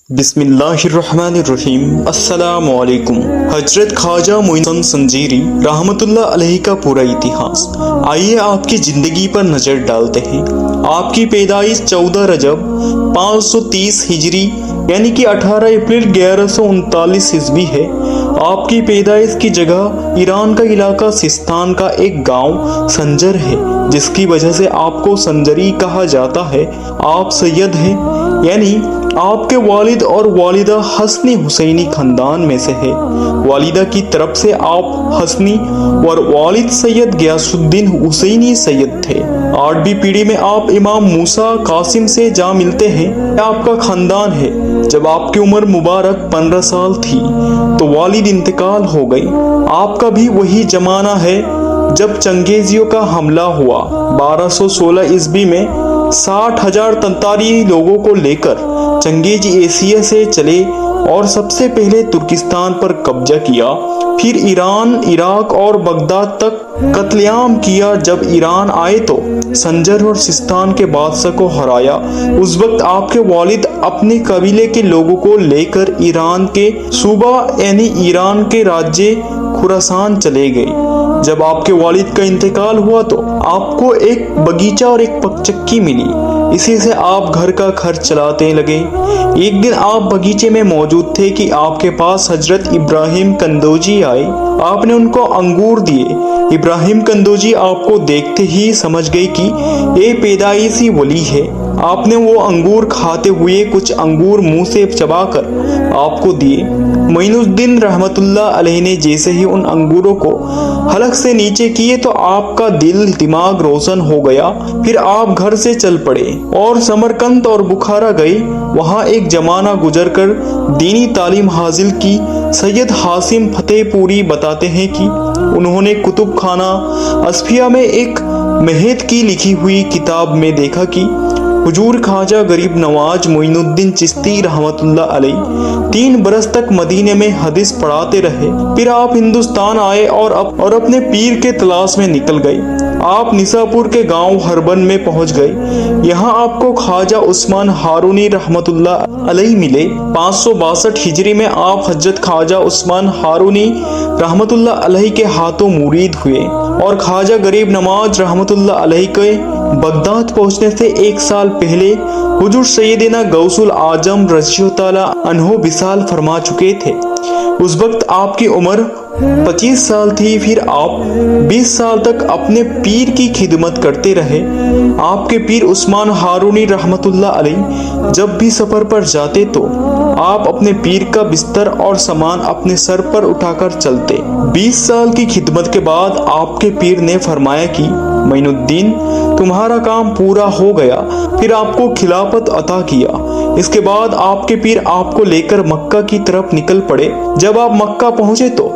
बिस्मिल्लाहिर्रहमानिर्रहीम। अस्सलाम वालेकुम। हजरत ख्वाजा मोइनुद्दीन संजीरी रहमतुल्लाह अलैहि का पूरा इतिहास। आइए आपकी जिंदगी पर नजर डालते हैं। आपकी पैदाइश 14 रजब 530 हिजरी यानी कि 18 अप्रैल 1139 ईस्वी है। आपकी पैदाइश की जगह ईरान का इलाका सिस्तान का एक गांव संजर है, जिसकी वजह से आपको संजरी कहा जाता है। आप सैयद हैं, यानी आपके वालिद और वालिदा हसनी हुसैनी खानदान में से है। वालिदा की तरफ से आप हसनी और वालिद सैयद गयासुद्दीन हुसैनी सैयद थे। 8वीं पीढ़ी में आप इमाम मूसा कासिम से जा मिलते हैं। आपका खानदान है। जब आपकी उम्र मुबारक 15 साल थी तो वालिद इंतकाल हो गई। आपका भी वही जमाना है जब चंगेजियों का हमला हुआ। 1216 ईस्वी में 60,000 तंतारी लोगों को लेकर चंगेज एशिया से चले और सबसे पहले तुर्किस्तान पर कब्जा किया, फिर ईरान, इराक और बगदाद तक कत्लेआम किया। जब ईरान आए तो संजर और सिस्तान के बादशाह को हराया। उस वक्त आपके वालिद अपने कबीले के लोगों को लेकर ईरान के सूबा यानी ईरान के राज्य खुरासान चले गए। जब आपके वालिद का इंतकाल हुआ तो आपको एक बगीचा और एक पगचक्की मिली। इसी से आप घर का खर्च चलाते लगे। एक दिन आप बगीचे में मौजूद थे कि आपके पास हजरत इब्राहिम कंदोजी आए। आपने उनको अंगूर दिए। इब्राहिम कंदोजी आपको देखते ही समझ गए कि ये पैदाइशी वली है। आपने वो अंगूर खाते हुए कुछ अंगूर मुंह से चबाकर आपको दिए। मोइनुद्दीन रहमतुल्लाह अलैहि ने जैसे ही उन अंगूरों को हलक से नीचे किए तो आपका दिल दिमाग रोशन हो गया। फिर आप घर से चल पड़े और समरकंद और बुखारा गए। वहाँ एक जमाना गुजर कर दीनी तालीम हासिल की। सैयद हासिम फतेहपुरी बताते हैं कि उन्होंने कुतुब खाना असफिया में एक महत की लिखी हुई किताब में देखा कि हुजूर ख्वाजा गरीब नवाज मोइनुद्दीन चिश्ती रहमतुल्लाह अलैहि 3 बरस तक मदीने में हदीस पढ़ाते रहे। फिर आप हिंदुस्तान आए और अपने पीर के तलाश में निकल गए। आप निसापुर के गांव हरबन में पहुंच गए। यहाँ आपको ख्वाजा उस्मान हारूनी रहमतुल्लाह अलैहि मिले। 562 हिजरी में आप हजरत ख्वाजा उस्मान हारूनी रहमतुल्लाह अलैहि के हाथों मुरीद हुए और ख्वाजा गरीब नवाज रहमतुल्लाह अलैहि के बगदाद पहुंचने से 1 साल पहले हुजूर सैयदना गौसुल आजम रज़ियल्लाहु ताला अन्हो विसाल फरमा चुके थे। उस वक्त आपकी उम्र 25 साल थी। फिर आप 20 साल तक अपने पीर की खिदमत करते रहे। आपके पीर उस्मान हारूनी रहमतुल्लाह अलैहि जब भी सफर पर जाते तो आप अपने पीर का बिस्तर और सामान अपने सर पर उठाकर चलते। 20 साल की खिदमत के बाद आपके पीर ने फरमाया कि मोइनुद्दीन, तुम्हारा काम पूरा हो गया। फिर आपको खिलाफत अता किया। इसके बाद आपके पीर आपको लेकर मक्का की तरफ निकल पड़े। जब आप मक्का पहुंचे तो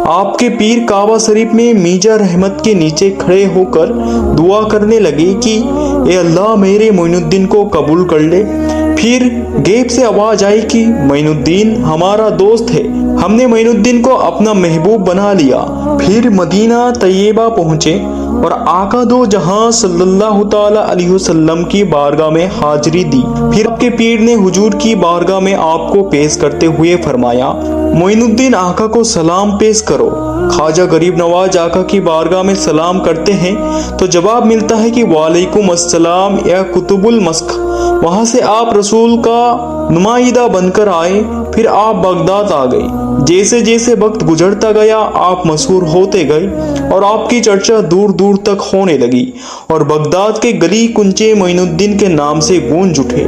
आपके पीर काबा शरीफ में मीजा रहमत के नीचे खड़े होकर दुआ करने लगे कि ए अल्लाह, मेरे मोइनुद्दीन को कबूल कर ले। फिर गैब से आवाज आई कि मोइनुद्दीन हमारा दोस्त है, हमने मोइनुद्दीन को अपना महबूब बना लिया। फिर मदीना तैयबा पहुंचे और आका दो जहां सल्लल्लाहु ताला अलैहि वसल्लम की बारगाह में हाजिरी दी। फिर आपके पीर ने हुजूर की बारगाह में आपको पेश करते हुए फरमाया, मोइनुद्दीन आका को सलाम पेश करो। ख्वाजा गरीब नवाज आका की बारगाह में सलाम करते हैं तो जवाब मिलता है कि वालेकुम अस्सलाम या कुतुबुल मस्क। वहां से आप रसूल का नुमाइंदा बनकर आए। फिर आप बगदाद आ गए। जैसे जैसे वक्त गुजरता गया आप मशहूर होते गए और आपकी चर्चा दूर दूर तक होने लगी और बगदाद के गली कुंचे मोइनुद्दीन के नाम से गूंज उठे।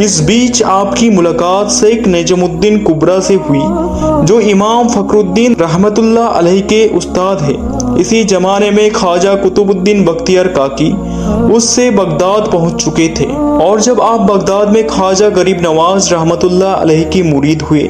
इस बीच आपकी मुलाकात शेख नजमुद्दीन कुबरा से हुई, जो इमाम फखरुद्दीन रहमतुल्लाह अलैहि के उस्ताद है। इसी जमाने में ख्वाजा कुतुबुद्दीन बख्तियार काकी उससे बगदाद पहुंच चुके थे और जब आप बगदाद में ख्वाजा गरीब नवाज रहमतुल्लाह अलैहि की मुरीद हुए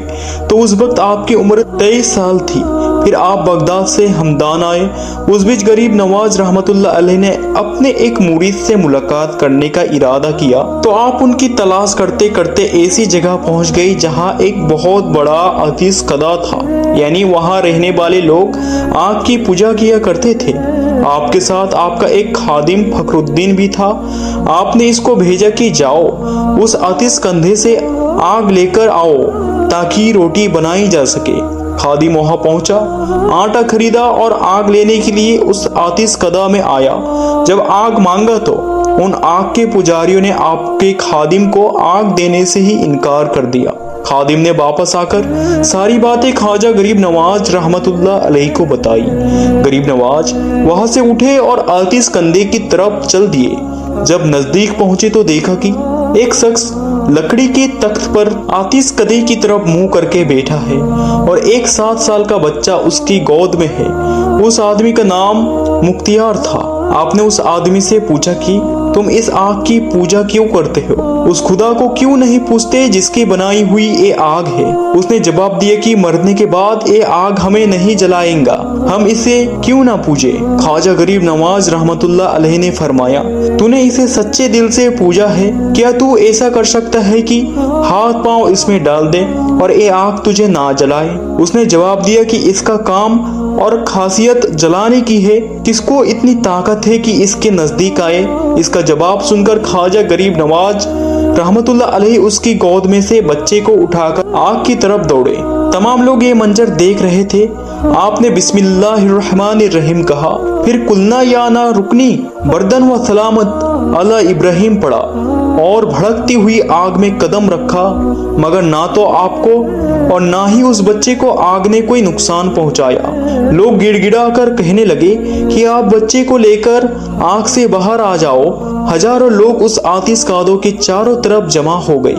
तो उस वक्त आपकी उम्र 23 साल थी। फिर आप बगदाद से हमदान आए। उस बीच गरीब नवाज रहमतुल्लाह अलैहि ने अपने एक मुरीद से मुलाकात करने का इरादा किया तो आप उनकी तलाश करते करते ऐसी जगह पहुंच गई जहां एक बहुत बड़ा अतीस कदा था, यानी वहां रहने वाले लोग आग की पूजा किया करते थे। आपके साथ आपका एक खादिम फखरुद्दीन भी था। आपने इसको भेजा कि जाओ उस आतिश कंधे से आग लेकर आओ ताकि रोटी बनाई जा सके। खादिम वहां पहुंचा, आटा खरीदा और आग लेने के लिए उस आतिश कदा में आया। जब आग मांगा तो उन आग के पुजारियों ने आपके खादिम को आग देने से ही इनकार कर दिया। खादिम ने वापस आकर सारी बातें ख्वाजा गरीब नवाज रहमतुल्लाह अलैहि को बताई। गरीब नवाज वहां से उठे और आतिश कंधे की तरफ चल दिए। जब नजदीक पहुंचे तो देखा कि एक शख्स लकड़ी के तख्त पर आतिश कदे की तरफ मुंह करके बैठा है और एक 7 साल का बच्चा उसकी गोद में है। उस आदमी का नाम मुख्तियार था। आपने उस आदमी से पूछा कि तुम इस आग की पूजा क्यों करते हो? उस खुदा को क्यों नहीं पूछते जिसकी बनाई हुई ये आग है? उसने जवाब दिया कि मरने के बाद ये आग हमें नहीं जलाएगा, हम इसे क्यों ना पूजे। ख्वाजा गरीब नवाज रहमतुल्लाह अलैहि ने फरमाया, तूने इसे सच्चे दिल से पूजा है, क्या तू ऐसा कर सकता है कि हाथ पांव इसमें डाल दे और ये आग तुझे ना जलाए? उसने जवाब दिया कि इसका काम और खासियत जलाने की है, किसको इतनी ताकत है कि इसके नजदीक आए? इसका जवाब सुनकर ख्वाजा गरीब नवाज रहमतुल्लाह अलैहि उसकी गोद में से बच्चे को उठाकर आग की तरफ दौड़े। तमाम लोग ये मंजर देख रहे थे। आपने बिस्मिल्लाहिर्रहमानिर्रहीम कहा, फिर कुलना या ना रुकनी बर्दन व सलामत अला इब्राहिम पड़ा और भड़कती हुई आग में कदम रखा, मगर ना तो आपको और ना ही उस बच्चे को आग ने कोई नुकसान पहुंचाया। लोग गिड़गिड़ा कर कहने लगे कि आप बच्चे को लेकर आग से बाहर आ जाओ। हजारों लोग उस आतिशकादों के चारों तरफ जमा हो गए।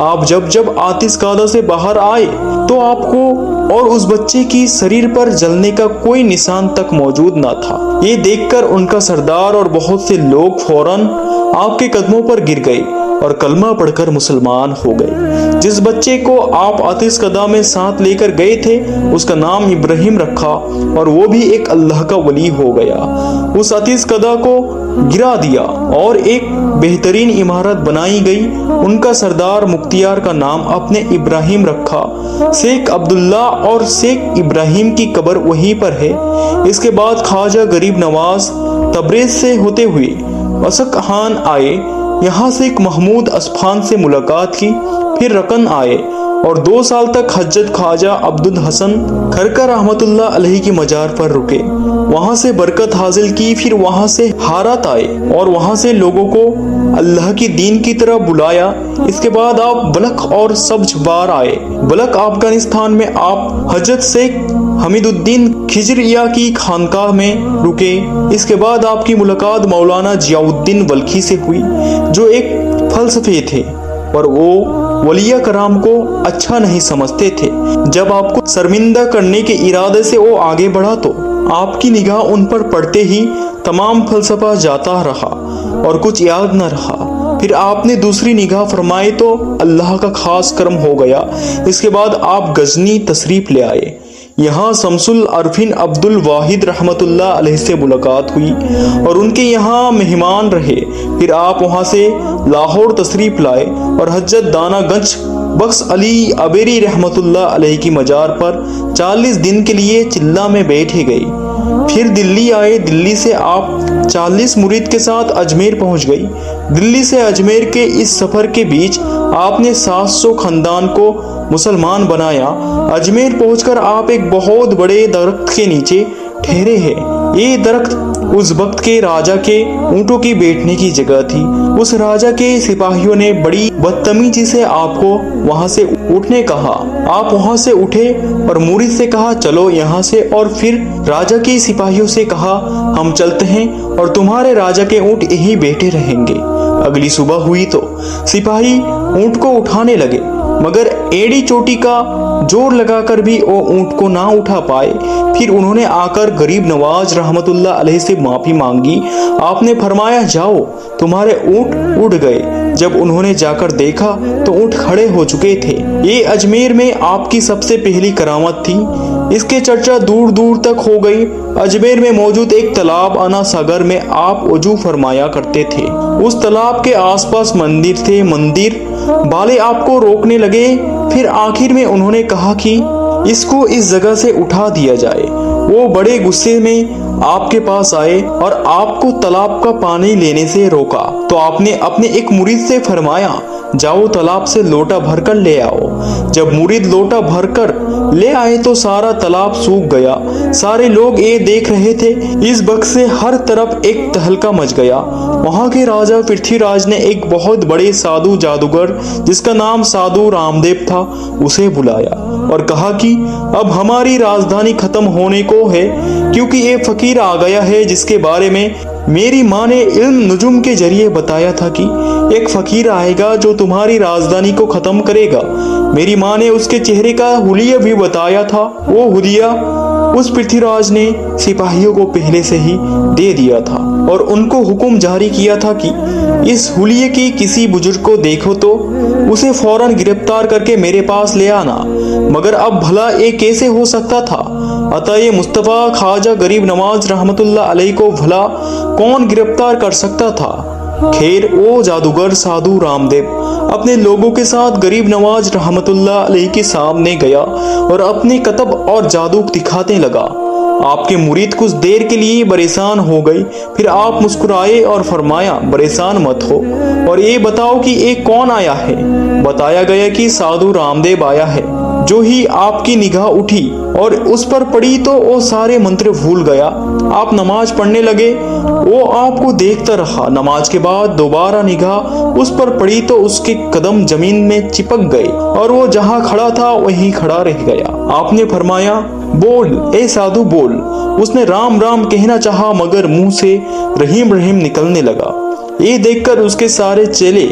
आप जब आतिशकादा से बाहर आए तो आपको और उस बच्चे की शरीर पर जलने का कोई निशान तक मौजूद न था। ये देखकर उनका सरदार और बहुत से लोग फौरन आपके कदमों पर गिर गए और कलमा पढ़कर मुसलमान हो गए। जिस बच्चे को आप आतिशकदा में साथ लेकर गए थे उसका नाम इब्राहिम रखा और वो भी एक अल्लाह का वली हो गया। उस आतिशकदा को गिरा दिया और एक बेहतरीन इमारत बनाई गई। उनका सरदार मुख्तियार का नाम अपने इब्राहिम रखा। शेख अब्दुल्ला और शेख इब्राहिम की कब्र वहीं पर है। इसके बाद ख्वाजा गरीब नवाज तबरेज से होते हुए असकहान आए। यहाँ से एक महमूद असफान से मुलाकात की, फिर रकन आए और 2 साल तक हजरत ख्वाजा अब्दुल हसन खरका रहमतुल्लाह अलैहि की मजार पर रुके। वहां से बरकत हासिल की। फिर वहां से हारात आए और वहां से लोगों को अल्लाह की दीन की तरफ बुलाया। इसके बाद आप बलख और सब्ज बार आए। बलख अफगानिस्तान में आप हजरत शेख हमीदुद्दीन खिजरिया की खानकाह में रुके। इसके बाद आपकी मुलाकात मौलाना जियाउद्दीन बल्खी से हुई जो एक फलसफे थे और वो वलिया कराम को अच्छा नहीं समझते थे। जब आपको शर्मिंदा करने के इरादे से वो आगे बढ़ा तो आपकी निगाह उन पर पड़ते ही तमाम फलसफा जाता रहा और कुछ याद न रहा। फिर आपने दूसरी निगाह फरमाई तो अल्लाह का खास करम हो गया। इसके बाद आप गजनी तशरीफ ले आए। यहाँ शमसुल अरफिन अब्दुल वाहिद रहमतुल्लाह अलैहि से मुलाकात हुई और उनके यहाँ मेहमान रहे। फिर आप वहाँ से लाहौर तशरीफ लाए और हजरत दानागंज बख्श अली अबेरी रहमतुल्लाह अलैहि की मजार पर 40 दिन के लिए चिल्ला में बैठे गए। फिर दिल्ली आए। दिल्ली से आप 40 मुरीद के साथ अजमेर पहुँच गई। दिल्ली से अजमेर के इस सफर के बीच आपने 700 खानदान को मुसलमान बनाया। अजमेर पहुंचकर आप एक बहुत बड़े दरख्त के नीचे ठहरे हैं। ये दरख्त उस वक्त के राजा के ऊंटों की बैठने की जगह थी। उस राजा के सिपाहियों ने बड़ी बदतमीजी से आपको वहां से उठने कहा। आप वहां से उठे और मुरीद से कहा चलो यहाँ से, और फिर राजा के सिपाहियों से कहा हम चलते हैं और तुम्हारे राजा के ऊंट यहीं बैठे रहेंगे। अगली सुबह हुई तो सिपाही ऊंट को उठाने लगे, मगर एड़ी चोटी का जोर लगाकर भी वो ऊंट को ना उठा पाए। फिर उन्होंने आकर गरीब नवाज रहमतुल्लाह अलैहि से माफी मांगी। आपने फरमाया जाओ, तुम्हारे ऊंट उड़ गए। जब उन्होंने जाकर देखा तो ऊंट खड़े हो चुके थे। ये अजमेर में आपकी सबसे पहली करामत थी। इसके चर्चा दूर दूर तक हो गई। अजमेर में मौजूद एक तालाब आना सागर में आप वजू फरमाया करते थे। उस तालाब के आसपास मंदिर थे। मंदिर वाले आपको रोकने लगे। फिर आखिर में उन्होंने कहा कि इसको इस जगह से उठा दिया जाए। वो बड़े गुस्से में آپ کے پاس آئے اور آپ کو تالاب کا پانی لینے سے روکا تو آپ نے اپنے ایک مرید سے فرمایا جاؤ تالاب سے لوٹا بھر کر لے آؤ۔ جب مرید لوٹا بھر کر لے آئے تو سارا تالاب سوکھ گیا۔ سارے لوگ یہ دیکھ رہے تھے۔ اس وقت سے ہر طرف ایک تہلکہ مچ گیا۔ وہاں کے راجا پرتھوی راج نے ایک بہت بڑے سادھو جادوگر جس کا نام سادھو رام دیو تھا اسے بلایا اور کہا کہ اب ہماری راجدھانی ختم ہونے کو ہے، کیونکہ ایک فقیر آ گیا ہے جس کے بارے میں میری ماں نے علم نجوم کے ذریعے بتایا تھا کہ ایک فقیر آئے گا جو تمہاری راجدھانی کو ختم کرے گا۔ میری ماں نے اس کے چہرے کا حلیہ بھی بتایا تھا۔ وہ حلیہ اس پرتھوی راج نے سپاہیوں کو پہلے سے ہی دے دیا تھا اور ان کو حکم جاری کیا تھا کہ اس حلیے کی کسی بزرگ کو دیکھو تو اسے فوراً گرفتار کر کے میرے پاس لے آنا۔ مگر اب بھلا یہ کیسے ہو سکتا تھا؟ عطا مصطفیٰ خواجہ غریب نواز رحمت اللہ علیہ کو بھلا کون گرفتار کر سکتا تھا؟ خیر وہ جادوگر سادھو رام دیو اپنے لوگوں کے ساتھ غریب نواز رحمت اللہ علیہ کے سامنے گیا اور اپنے کتب اور جادو دکھانے لگا۔ آپ کے مرید کچھ دیر کے لیے پریشان ہو گئی، پھر آپ مسکرائے اور فرمایا پریشان مت ہو اور یہ بتاؤ کہ ایک کون آیا ہے؟ بتایا گیا کہ سادھو رام دیو آیا ہے۔ جو ہی آپ کی نگاہ اٹھی اور اس پر پڑی تو وہ سارے منتر بھول گیا۔ آپ نماز پڑھنے لگے، وہ آپ کو دیکھتا رہا۔ نماز کے بعد دوبارہ نگاہ اس پر پڑی تو اس کے قدم زمین میں چپک گئے اور وہ جہاں کھڑا تھا وہیں کھڑا رہ گیا۔ آپ نے فرمایا بول اے سادھو بول۔ اس نے رام رام کہنا چاہا مگر منہ سے رحیم رحیم نکلنے لگا۔ یہ دیکھ کر اس کے سارے چیلے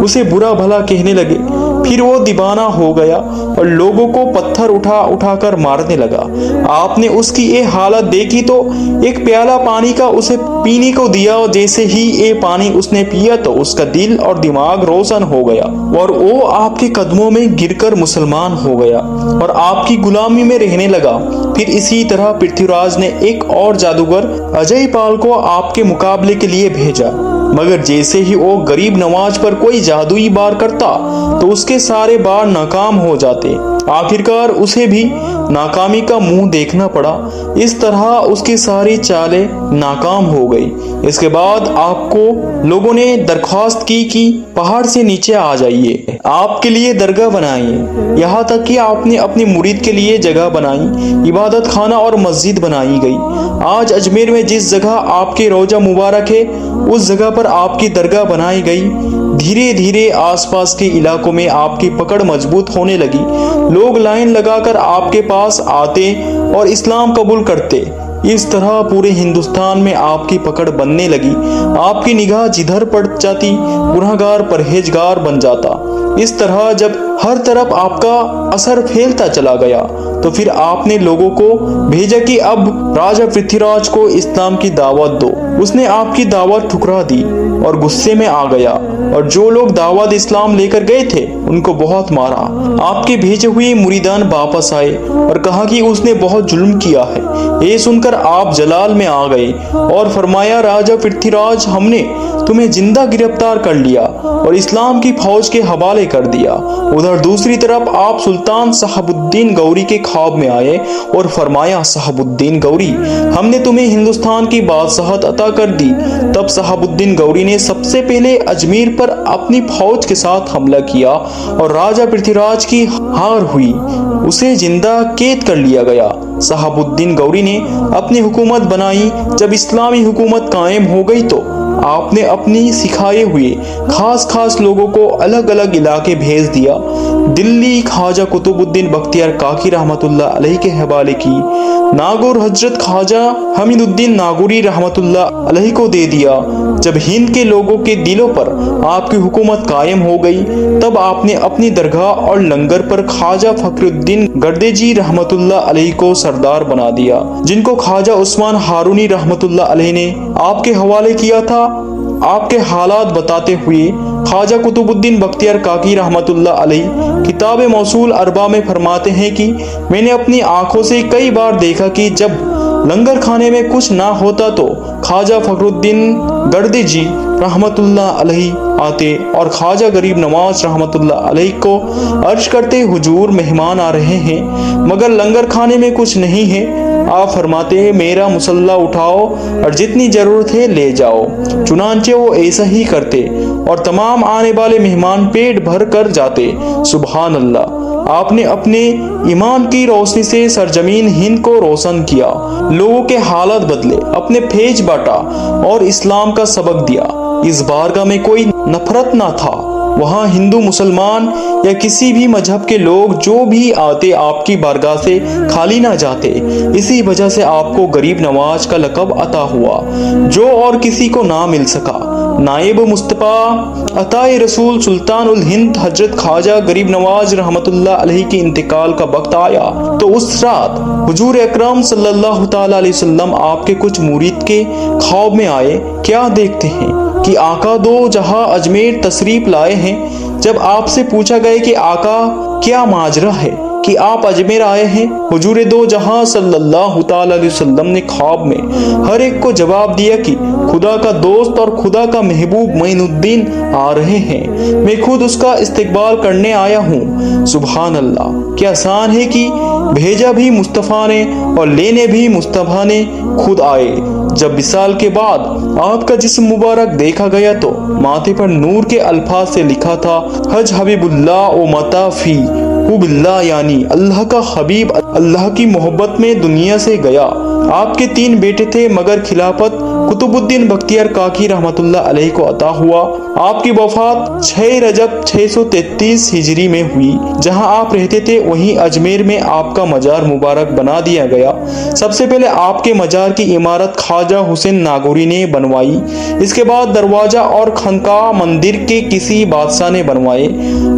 اسے برا بھلا کہنے لگے۔ پھر وہ دیوانہ ہو گیا اور لوگوں کو پتھر اٹھا اٹھا کر مارنے لگا۔ آپ نے اس کی یہ حالت دیکھی تو ایک پیالہ پانی کا اسے پینے کو دیا اور جیسے ہی یہ پانی اس نے پیا تو اس کا دل اور دماغ روشن ہو گیا اور وہ آپ کے قدموں میں گر کر مسلمان ہو گیا اور آپ کی غلامی میں رہنے لگا۔ پھر اسی طرح پرتھوی راج نے ایک اور جادوگر اجے پال کو آپ کے مقابلے کے لیے بھیجا، مگر جیسے ہی وہ غریب نواز پر کوئی جادوئی بار کرتا تو اس کے سارے بار ناکام ہو جاتے۔ آخرکار اسے بھی ناکامی کا منہ دیکھنا پڑا۔ اس طرح اس کی ساری چالیں ناکام ہو گئی۔ اس کے بعد آپ کو لوگوں نے درخواست کی کہ پہاڑ سے نیچے آ جائیے، آپ کے لیے درگاہ بنائیں، یہاں تک کہ آپ نے اپنی مرید کے لیے جگہ بنائی، عبادت خانہ اور مسجد بنائی گئی۔ آج اجمیر میں جس جگہ آپ کے روضہ مبارک ہے اس جگہ پر آپ کی درگاہ بنائی گئی۔ دھیرے دھیرے آس پاس کے علاقوں میں آپ کی پکڑ مضبوط ہونے لگی۔ لوگ لائن لگا کر آپ کے پاس آتے اور اسلام قبول کرتے۔ اس طرح پورے ہندوستان میں آپ کی پکڑ بننے لگی۔ آپ کی نگاہ جدھر پڑ جاتی گنہگار پرہیزگار بن جاتا۔ اس طرح جب ہر طرف آپ کا اثر پھیلتا چلا گیا تو پھر آپ نے لوگوں کو بھیجا کہ اب راجہ پرتھوی راج کو اسلام کی دعوت دو۔ اس نے آپ کی دعوت ٹھکرا دی اور غصے میں آ گیا اور جو لوگ دعوت اسلام لے کر گئے تھے ان کو بہت مارا۔ آپ کے بھیجے ہوئے مریدان واپس آئے اور کہا کہ اس نے بہت ظلم کیا ہے۔ یہ سن کر آپ جلال میں آ گئے اور فرمایا راجہ پرتھوی راج ہم نے تمہیں زندہ گرفتار کر لیا اور اسلام کی فوج کے حوالے کر دیا۔ ادھر دوسری طرف آپ سلطان صاحب الدین گوری کے خواب میں آئے اور فرمایا صاحب الدین گوری ہم نے تمہیں ہندوستان کی بادشاہت عطا کر دی۔ تب صاحب الدین گوری نے سب سے پہلے اجمیر پر اپنی فوج کے ساتھ حملہ کیا اور راجہ پرتھوی راج کی ہار ہوئی، اسے زندہ قید کر لیا گیا۔ صاحب الدین گوری نے اپنی حکومت بنائی۔ جب اسلامی حکومت قائم ہو گئی تو آپ نے اپنی سکھائے ہوئے خاص لوگوں کو الگ الگ علاقے بھیج دیا۔ دلی خواجہ قطب الدین بختیار کاکی رحمت اللہ علیہ کے حوالے کی، ناگور حضرت خواجہ حمید الدین ناگوری رحمت اللہ علیہ کو دے دیا۔ جب ہند کے لوگوں کے دلوں پر آپ کی حکومت قائم ہو گئی تب آپ نے اپنی درگاہ اور لنگر پر خواجہ فخر الدین گردیجی رحمت اللہ علیہ کو سردار بنا دیا، جن کو خواجہ عثمان ہارونی رحمت اللہ علیہ نے آپ کے حوالے کیا تھا۔ آپ کے حالات بتاتے ہوئے خواجہ قطب الدین بختیار کاکی رحمت اللہ علیہ کتاب موصول اربع میں فرماتے ہیں کہ میں نے اپنی آنکھوں سے کئی بار دیکھا کہ جب لنگر کھانے میں کچھ نہ ہوتا تو خواجہ فخر الدین گردیجی رحمت اللہ علیہ آتے اور خواجہ غریب نواز رحمت اللہ علیہ کو عرض کرتے حضور مہمان آ رہے ہیں مگر لنگر کھانے میں کچھ نہیں ہے۔ आप फरमाते हैं मेरा मुसल्ला उठाओ और जितनी जरूरत है ले जाओ। चुनांचे वो ऐसा ही करते और तमाम आने वाले मेहमान पेट भर कर जाते। सुभान अल्लाह, आपने अपने ईमान की रोशनी से सरजमीन हिंद को रोशन किया, लोगों के हालात बदले, अपने फैज बांटा और इस्लाम का सबक दिया। इस बारगाह में कोई नफरत ना था, वहाँ हिंदू मुसलमान या किसी भी मजहब के लोग जो भी आते आपकी बारगाह से खाली ना जाते। इसी वजह से आपको गरीब नवाज का लक़ब अता हुआ, जो और किसी को ना मिल सका। नायब मुस्तफ़ा अताए रसूल सुल्तान उल हिंद हजरत ख्वाजा गरीब नवाज रहमतुल्लाह अलैहि के इंतकाल का वक्त आया तो उस रात हुजूर अकरम सल्लल्लाहु तआला अलैहि वसल्लम आपके कुछ मुरीद के ख्वाब में आए। क्या देखते हैं कि आका दो जहां अजमेर तशरीफ लाए हैं। जब आपसे पूछा गया कि आका क्या माजरा है कि आप अजमेर आए हैं, हुजूर दो जहां सल्लल्लाहु तआला अलैहि वसल्लम ने ख्वाब में हर एक को जवाब दिया कि खुदा का दोस्त और खुदा का महबूब मोइनुद्दीन आ रहे हैं, मैं खुद उसका इस्तकबाल करने आया हूँ। सुभान अल्लाह, क्या आसान है कि भेजा भी मुस्तफ़ा ने और लेने भी मुस्तफ़ा ने खुद आए। जब विसाल के बाद आपका जिस्म मुबारक देखा गया तो माथे पर नूर के अल्फाज से लिखा था हज हबीबुल्लाह ओ मताफी हुबिल्लाह, यानी अल्लाह का हबीब अल्लाह की मोहब्बत में दुनिया से गया। आपके 3 बेटे थे मगर खिलाफत कुतुबुद्दीन बख्तियार काकी रहमतुल्लाह अलैहि को अता हुआ। आपकी वफात 6 रजब 633 हिजरी में हुई। जहां आप रहते थे वहीं अजमेर में आपका मजार मुबारक बना दिया गया। सबसे पहले आपके मजार की इमारत ख्वाजा हुसैन नागौरी ने बनवाई। इसके बाद दरवाजा और खनका मंदिर के किसी बादशाह ने बनवाए।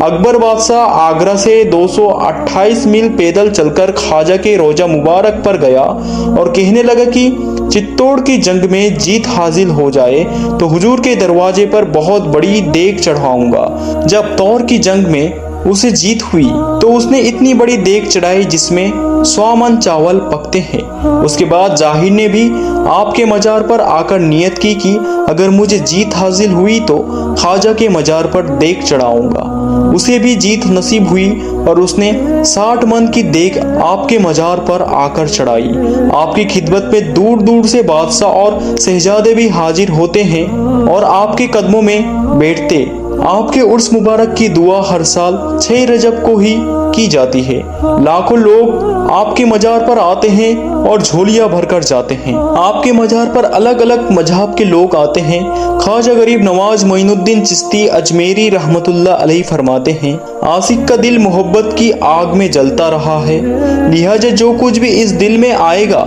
अकबर बादशाह आगरा से 228 मील पैदल चलकर ख्वाजा के रोजा मुबारक पर गया और कहने लगा कि चित्तौड़ की जंग में जीत हासिल हो जाए तो हुजूर के दरवाजे पर बहुत बड़ी देग चढ़ाऊंगा। जब तौर की जंग में उसे जीत हुई तो उसने इतनी बड़ी देग चढ़ाई जिसमें 100 मन चावल पकते हैं। उसके बाद जाहिर ने भी आपके मजार पर आकर नियत की कि अगर मुझे जीत हासिल हुई तो ख्वाजा के मजार पर देग चढ़ाऊंगा। उसे भी जीत नसीब हुई और उसने 60 मन की देग आपके मजार पर आकर चढ़ाई। आपकी खिदमत में दूर दूर से बादशाह और शहजादे भी हाजिर होते हैं और आपके कदमों में बैठते। आपके उर्स मुबारक की दुआ हर साल 6 रजब को ही की जाती है। लाखों लोग आपके मजार पर आते हैं और झोलियां भरकर जाते हैं। आपके मजार पर अलग अलग मजहब के लोग आते हैं। ख्वाजा गरीब नवाज मोइनुद्दीन चिश्ती अजमेरी रहमतुल्लाह अलैहि फरमाते हैं, आशिक का दिल मोहब्बत की आग में जलता रहा है, लिहाजा जो कुछ भी इस दिल में आएगा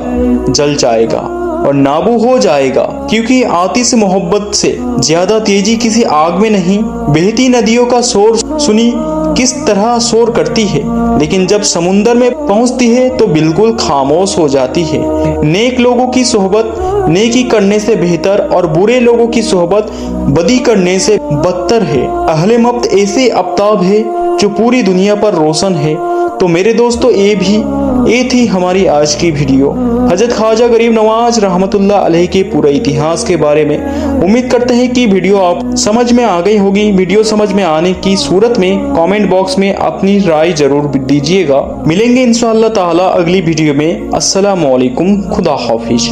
जल जाएगा और नाबू हो जाएगा, क्योंकि आतिश मोहब्बत से ज्यादा तेजी किसी आग में नहीं। बहती नदियों का शोर सुनी किस तरह शोर करती है, लेकिन जब समुंदर में पहुंचती है तो बिल्कुल खामोश हो जाती है। नेक लोगों की सोहबत नेकी करने से बेहतर और बुरे लोगों की सोहबत बदी करने से बदतर है। अहले मफ्त ऐसे आफ्ताब है जो पूरी दुनिया पर रोशन है। तो मेरे दोस्तों ये थी हमारी आज की वीडियो हजरत ख्वाजा गरीब नवाज रहमतुल्लाह अलैहि के पूरे इतिहास के बारे में। उम्मीद करते हैं कि वीडियो आप समझ में आ गई होगी। वीडियो समझ में आने की सूरत में कमेंट बॉक्स में अपनी राय जरूर दीजिएगा। मिलेंगे इंशाअल्लाह ताला अगली वीडियो में। अस्सलामु अलैकुम, खुदा हाफिज।